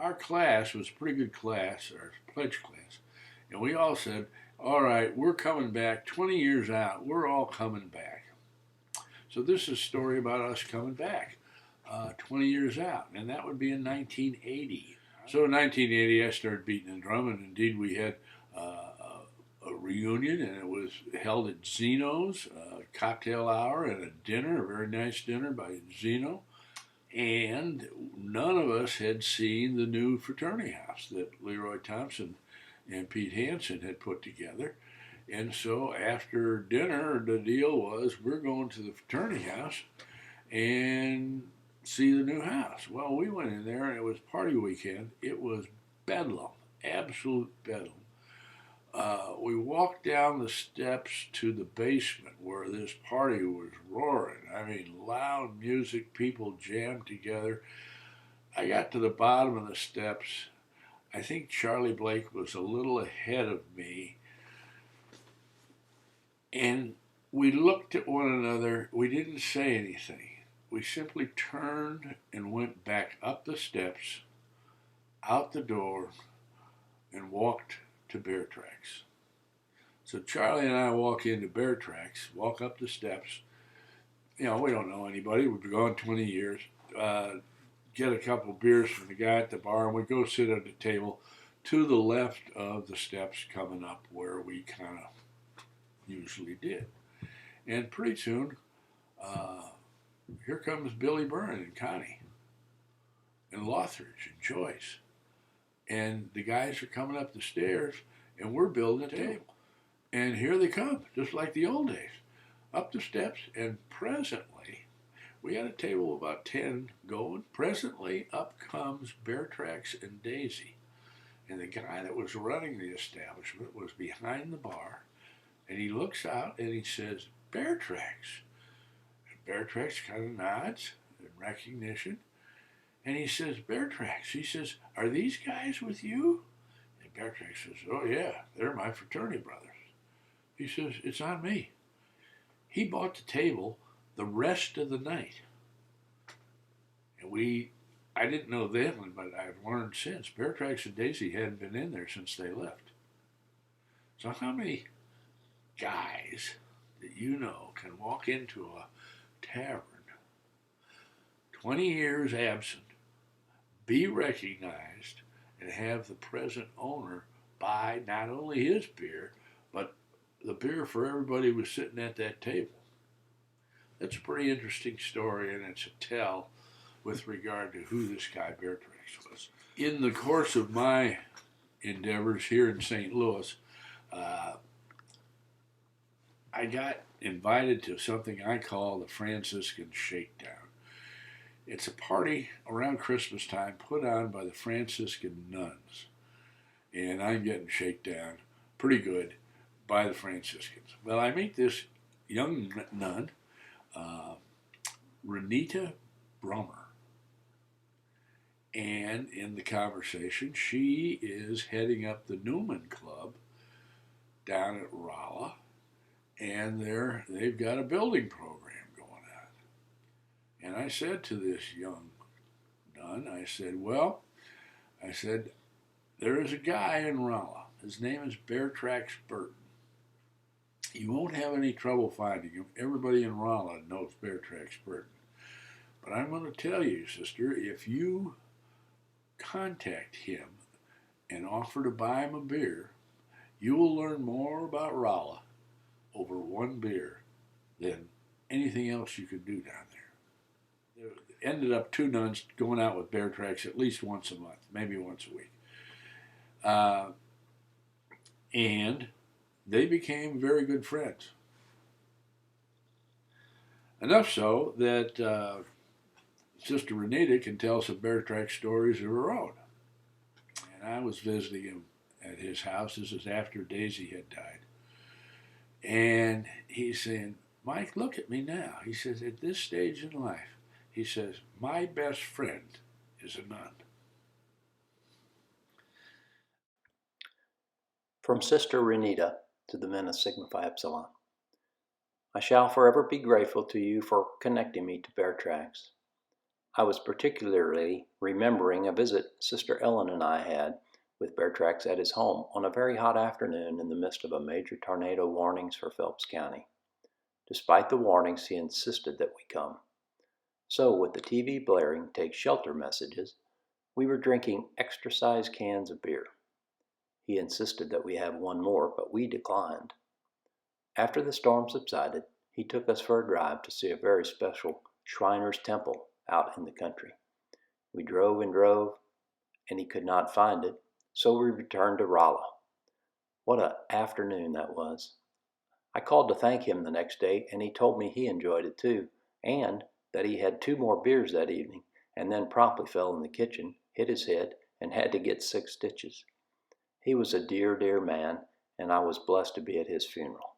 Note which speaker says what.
Speaker 1: our class was a pretty good class, our pledge class, and we all said, all right, we're coming back 20 years out. We're all coming back. So this is a story about us coming back 20 years out, and that would be in 1980. So in 1980, I started beating the drum, and indeed we had a reunion, and it was held at Zeno's, a cocktail hour and a dinner, a very nice dinner by Zeno. And none of us had seen the new fraternity house that Leroy Thompson and Pete Hansen had put together. And so after dinner, the deal was we're going to the fraternity house and see the new house. Well, we went in there and it was party weekend. It was bedlam, absolute bedlam. We walked down the steps to the basement where this party was roaring. I mean, loud music, people jammed together. I got to the bottom of the steps. I think Charlie Blake was a little ahead of me. And we looked at one another. We didn't say anything. We simply turned and went back up the steps, out the door, and walked to Beartracks. So Charlie and I walk into Beartracks, walk up the steps. You know, we don't know anybody. We've been gone 20 years. Get a couple beers from the guy at the bar, and we go sit at the table to the left of the steps coming up where we kind of usually did. And pretty soon, here comes Billy Byrne and Connie and Lothridge and Joyce. And the guys are coming up the stairs, and we're building a table. And here they come, just like the old days, up the steps, and presently, we had a table of about 10 going. Presently, up comes Beartracks and Daisy. And the guy that was running the establishment was behind the bar, and he looks out and he says, Beartracks. And Beartracks kind of nods in recognition. And he says, Beartracks, he says, are these guys with you? And Beartracks says, oh yeah, they're my fraternity brothers. He says, it's on me. He bought the table the rest of the night. And I didn't know then, but I've learned since, Beartracks and Daisy hadn't been in there since they left. So how many guys that you know can walk into a tavern 20 years absent, be recognized, and have the present owner buy not only his beer, but the beer for everybody who was sitting at that table? That's a pretty interesting story, and it's a tell with regard to who this guy Beartracks was. In the course of my endeavors here in St. Louis, I got invited to something I call the Franciscan Shakedown. It's a party around Christmas time put on by the Franciscan nuns. And I'm getting shakedown pretty good by the Franciscans. Well, I meet this young nun, Renita Brummer. And in the conversation, she is heading up the Newman Club down at Rolla. And they've got a building program going on. And I said to this young nun, I said, there is a guy in Rolla. His name is Beartracks Burton. You won't have any trouble finding him. Everybody in Rolla knows Beartracks Burton. But I'm going to tell you, sister, if you contact him and offer to buy him a beer, you will learn more about Rolla over one beer than anything else you could do down there. There ended up two nuns going out with Beartracks at least once a month, maybe once a week. And they became very good friends. Enough so that Sister Renita can tell some Beartracks stories of her own. And I was visiting him at his house. This is after Daisy had died. And he's saying, Mike, look at me now. He says, at this stage in life, he says, my best friend is a nun.
Speaker 2: From Sister Renita to the men of Sigma Phi Epsilon. I shall forever be grateful to you for connecting me to Beartracks. I was particularly remembering a visit Sister Ellen and I had with Beartracks at his home on a very hot afternoon in the midst of a major tornado warnings for Phelps County. Despite the warnings, he insisted that we come. So, with the TV blaring "Take Shelter" messages, we were drinking extra-sized cans of beer. He insisted that we have one more, but we declined. After the storm subsided, he took us for a drive to see a very special Shriner's Temple out in the country. We drove and drove, and he could not find it, so we returned to Rolla. What an afternoon that was. I called to thank him the next day, and he told me he enjoyed it too, and that he had 2 more beers that evening, and then promptly fell in the kitchen, hit his head, and had to get 6 stitches. He was a dear, dear man, and I was blessed to be at his funeral.